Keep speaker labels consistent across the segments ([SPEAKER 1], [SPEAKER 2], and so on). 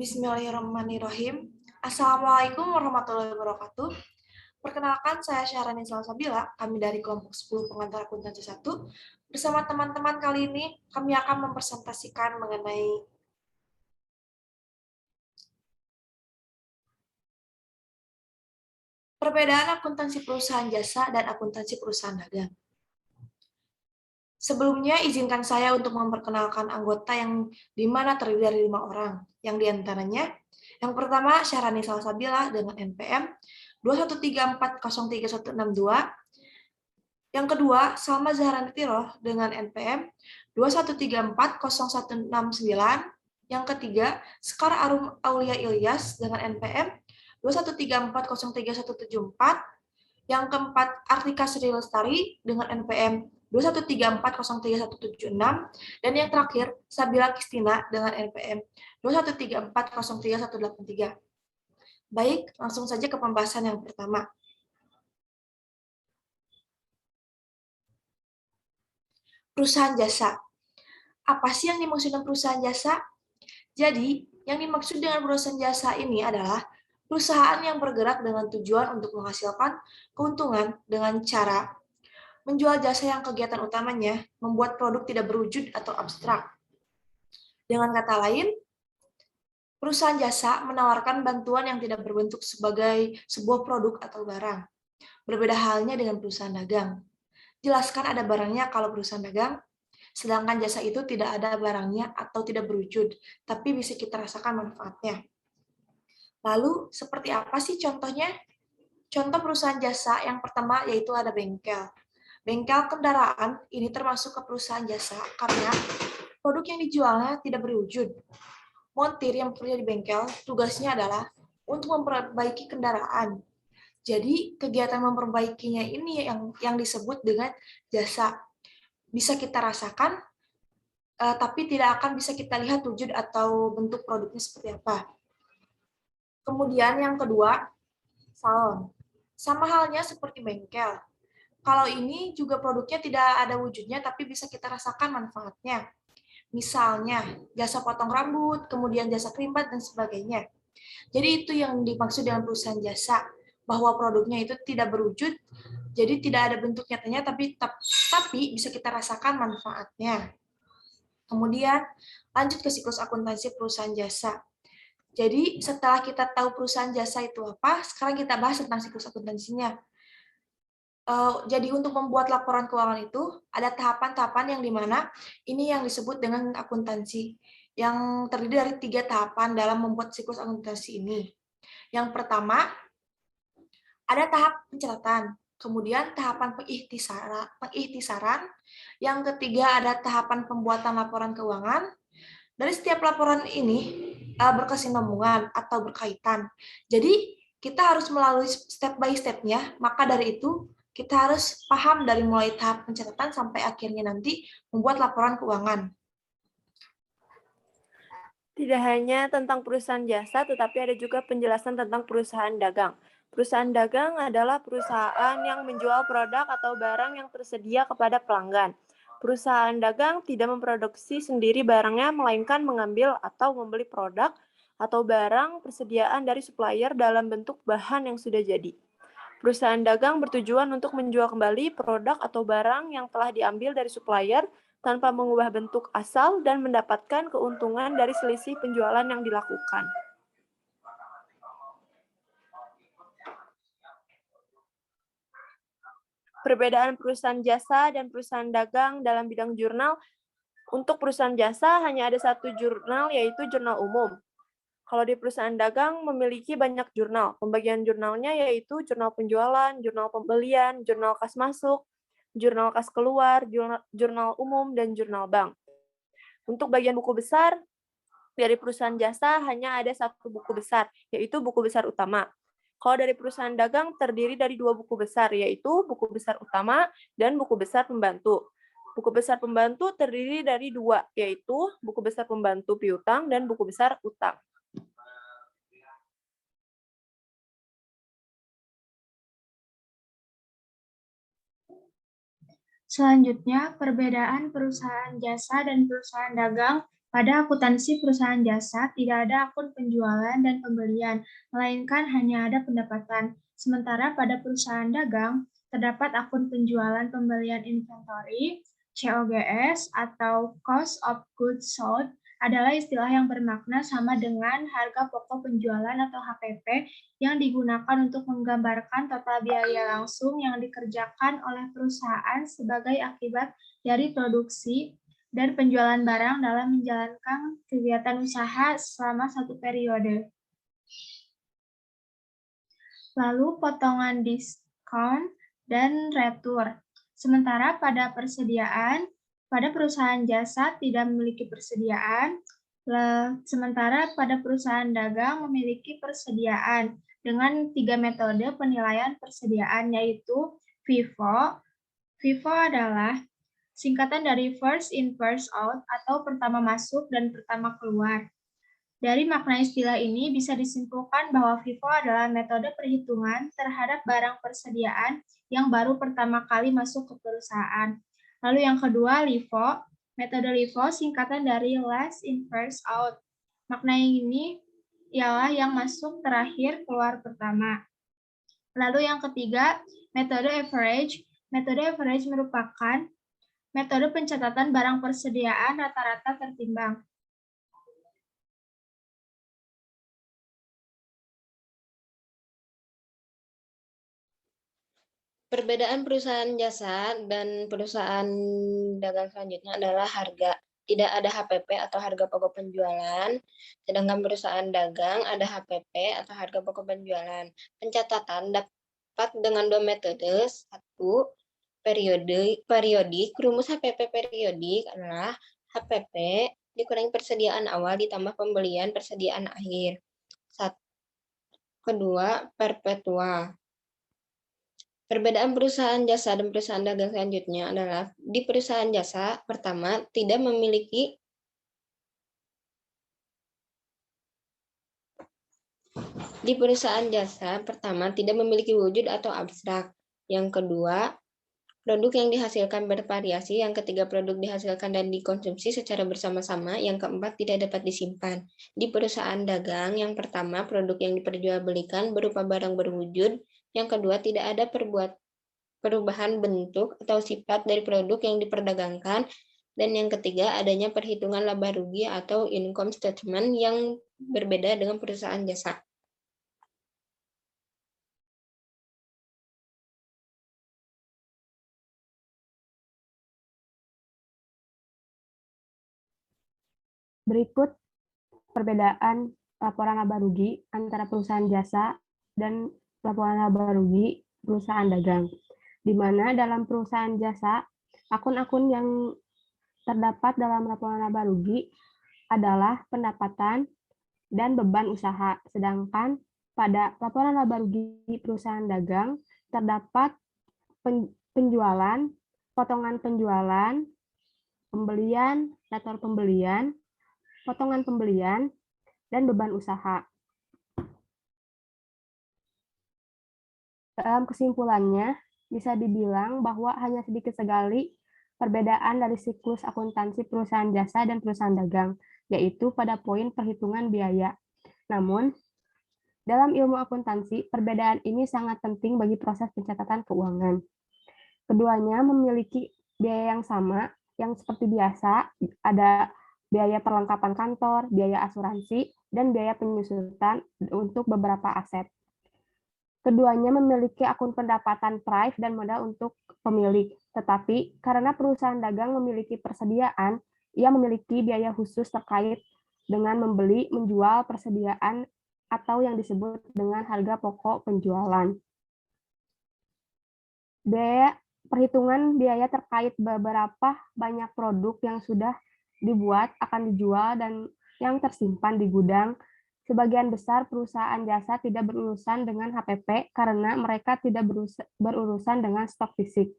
[SPEAKER 1] Bismillahirrahmanirrahim. Assalamualaikum warahmatullahi wabarakatuh. Perkenalkan, saya Syahrani Salsabila, kami dari kelompok 10 pengantar akuntansi 1. Bersama teman-teman kali ini, kami akan mempresentasikan mengenai perbedaan akuntansi perusahaan jasa dan akuntansi perusahaan dagang. Sebelumnya, izinkan saya untuk memperkenalkan anggota yang dimana terdiri dari 5 orang, yang diantaranya yang pertama, Syahrani Salsabila dengan NPM 213403162. Yang kedua, Salma Zahrani Tiroh dengan NPM 2134069. Yang ketiga, Sekar Arum Aulia Ilyas dengan NPM 213403174. Yang keempat, Artika Sri Lestari dengan NPM 213403176. Dan yang terakhir, Sabila Kistina dengan NPM 213403183. Baik, langsung saja ke pembahasan yang pertama. Perusahaan jasa. Apa sih yang dimaksud dengan perusahaan jasa? Jadi, yang dimaksud dengan perusahaan jasa ini adalah perusahaan yang bergerak dengan tujuan untuk menghasilkan keuntungan dengan cara menjual jasa yang kegiatan utamanya membuat produk tidak berwujud atau abstrak. Dengan kata lain, perusahaan jasa menawarkan bantuan yang tidak berbentuk sebagai sebuah produk atau barang. Berbeda halnya dengan perusahaan dagang. Jelaskan ada barangnya kalau perusahaan dagang, sedangkan jasa itu tidak ada barangnya atau tidak berwujud, tapi bisa kita rasakan manfaatnya. Lalu, seperti apa sih contohnya? Contoh perusahaan jasa yang pertama yaitu ada bengkel. Bengkel kendaraan ini termasuk ke perusahaan jasa karena produk yang dijualnya tidak berwujud. Montir yang bekerja di bengkel tugasnya adalah untuk memperbaiki kendaraan. Jadi kegiatan memperbaikinya ini yang disebut dengan jasa. Bisa kita rasakan, tapi tidak akan bisa kita lihat wujud atau bentuk produknya seperti apa. Kemudian yang kedua, salon. Sama halnya seperti bengkel. Kalau ini juga produknya tidak ada wujudnya, tapi bisa kita rasakan manfaatnya. Misalnya, jasa potong rambut, kemudian jasa krimbat, dan sebagainya. Jadi itu yang dimaksud dengan perusahaan jasa, bahwa produknya itu tidak berwujud, jadi tidak ada bentuk nyatanya, tapi bisa kita rasakan manfaatnya. Kemudian, lanjut ke siklus akuntansi perusahaan jasa. Jadi, setelah kita tahu perusahaan jasa itu apa, sekarang kita bahas tentang siklus akuntansinya. Jadi untuk membuat laporan keuangan itu ada tahapan-tahapan yang dimana ini yang disebut dengan akuntansi, yang terdiri dari 3 tahapan dalam membuat siklus akuntansi ini. Yang pertama, ada tahap pencatatan, kemudian tahapan pengikhtisaran, yang ketiga ada tahapan pembuatan laporan keuangan. Dari setiap laporan ini berkesinambungan atau berkaitan. Jadi kita harus melalui step by step-nya, maka dari itu kita harus paham dari mulai tahap pencatatan sampai akhirnya nanti membuat laporan keuangan.
[SPEAKER 2] Tidak hanya tentang perusahaan jasa, tetapi ada juga penjelasan tentang perusahaan dagang. Perusahaan dagang adalah perusahaan yang menjual produk atau barang yang tersedia kepada pelanggan. Perusahaan dagang tidak memproduksi sendiri barangnya, melainkan mengambil atau membeli produk atau barang persediaan dari supplier dalam bentuk bahan yang sudah jadi. Perusahaan dagang bertujuan untuk menjual kembali produk atau barang yang telah diambil dari supplier tanpa mengubah bentuk asal dan mendapatkan keuntungan dari selisih penjualan yang dilakukan. Perbedaan perusahaan jasa dan perusahaan dagang dalam bidang jurnal. Untuk perusahaan jasa hanya ada satu jurnal, yaitu jurnal umum. Kalau di perusahaan dagang memiliki banyak jurnal. Pembagian jurnalnya yaitu jurnal penjualan, jurnal pembelian, jurnal kas masuk, jurnal kas keluar, jurnal umum, dan jurnal bank. Untuk bagian buku besar, dari perusahaan jasa hanya ada satu buku besar, yaitu buku besar utama. Kalau dari perusahaan dagang terdiri dari 2 buku besar, yaitu buku besar utama dan buku besar pembantu. Buku besar pembantu terdiri dari 2, yaitu buku besar pembantu piutang dan buku besar utang.
[SPEAKER 3] Selanjutnya, perbedaan perusahaan jasa dan perusahaan dagang Pada akuntansi perusahaan jasa, tidak ada akun penjualan dan pembelian, melainkan hanya ada pendapatan. Sementara pada perusahaan dagang, terdapat akun penjualan pembelian inventory, COGS, atau Cost of Goods Sold, adalah istilah yang bermakna sama dengan harga pokok penjualan atau HPP yang digunakan untuk menggambarkan total biaya langsung yang dikerjakan oleh perusahaan sebagai akibat dari produksi dan penjualan barang dalam menjalankan kegiatan usaha selama satu periode. Lalu potongan diskon dan retur. Sementara pada perusahaan jasa tidak memiliki persediaan, sementara pada perusahaan dagang memiliki persediaan dengan 3 metode penilaian persediaan, yaitu FIFO. FIFO adalah singkatan dari first in, first out, atau pertama masuk dan pertama keluar. Dari makna istilah ini bisa disimpulkan bahwa FIFO adalah metode perhitungan terhadap barang persediaan yang baru pertama kali masuk ke perusahaan. Lalu yang kedua, LIFO. Metode LIFO singkatan dari last in, first out. Makna ini ialah yang masuk terakhir, keluar pertama. Lalu yang ketiga, metode average. Metode average merupakan metode pencatatan barang persediaan rata-rata tertimbang.
[SPEAKER 4] Perbedaan perusahaan jasa dan perusahaan dagang selanjutnya adalah harga. Tidak ada HPP atau harga pokok penjualan, sedangkan perusahaan dagang ada HPP atau harga pokok penjualan. Pencatatan dapat dengan dua metode. Satu, periodik. Rumus HPP periodik adalah HPP dikurangi persediaan awal ditambah pembelian persediaan akhir. Kedua, perpetual. Perbedaan perusahaan jasa dan perusahaan dagang selanjutnya adalah di perusahaan jasa pertama tidak memiliki wujud atau abstrak. Yang kedua, produk yang dihasilkan bervariasi. Yang ketiga, produk dihasilkan dan dikonsumsi secara bersama-sama. Yang keempat, tidak dapat disimpan. Di perusahaan dagang, yang pertama, produk yang diperjualbelikan berupa barang berwujud. Yang kedua, tidak ada perubahan bentuk atau sifat dari produk yang diperdagangkan. Dan yang ketiga, adanya perhitungan laba rugi atau income statement yang berbeda dengan perusahaan jasa.
[SPEAKER 5] Berikut perbedaan laporan laba rugi antara perusahaan jasa dan laporan laba rugi perusahaan dagang. Di mana dalam perusahaan jasa, akun-akun yang terdapat dalam laporan laba rugi adalah pendapatan dan beban usaha. Sedangkan pada laporan laba rugi perusahaan dagang terdapat penjualan, potongan penjualan, pembelian, retur pembelian, potongan pembelian, dan beban usaha. Dalam kesimpulannya, bisa dibilang bahwa hanya sedikit sekali perbedaan dari siklus akuntansi perusahaan jasa dan perusahaan dagang, yaitu pada poin perhitungan biaya. Namun, dalam ilmu akuntansi, perbedaan ini sangat penting bagi proses pencatatan keuangan. Keduanya memiliki biaya yang sama, yang seperti biasa, ada biaya perlengkapan kantor, biaya asuransi, dan biaya penyusutan untuk beberapa aset. Keduanya memiliki akun pendapatan prive dan modal untuk pemilik. Tetapi karena perusahaan dagang memiliki persediaan, ia memiliki biaya khusus terkait dengan membeli, menjual persediaan atau yang disebut dengan harga pokok penjualan. Biaya perhitungan biaya terkait beberapa banyak produk yang sudah dibuat, akan dijual, dan yang tersimpan di gudang. Sebagian besar perusahaan jasa tidak berurusan dengan HPP karena mereka tidak berurusan dengan stok fisik.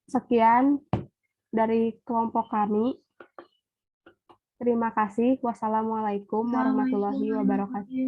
[SPEAKER 5] Sekian dari kelompok kami. Terima kasih. Wassalamualaikum warahmatullahi wabarakatuh.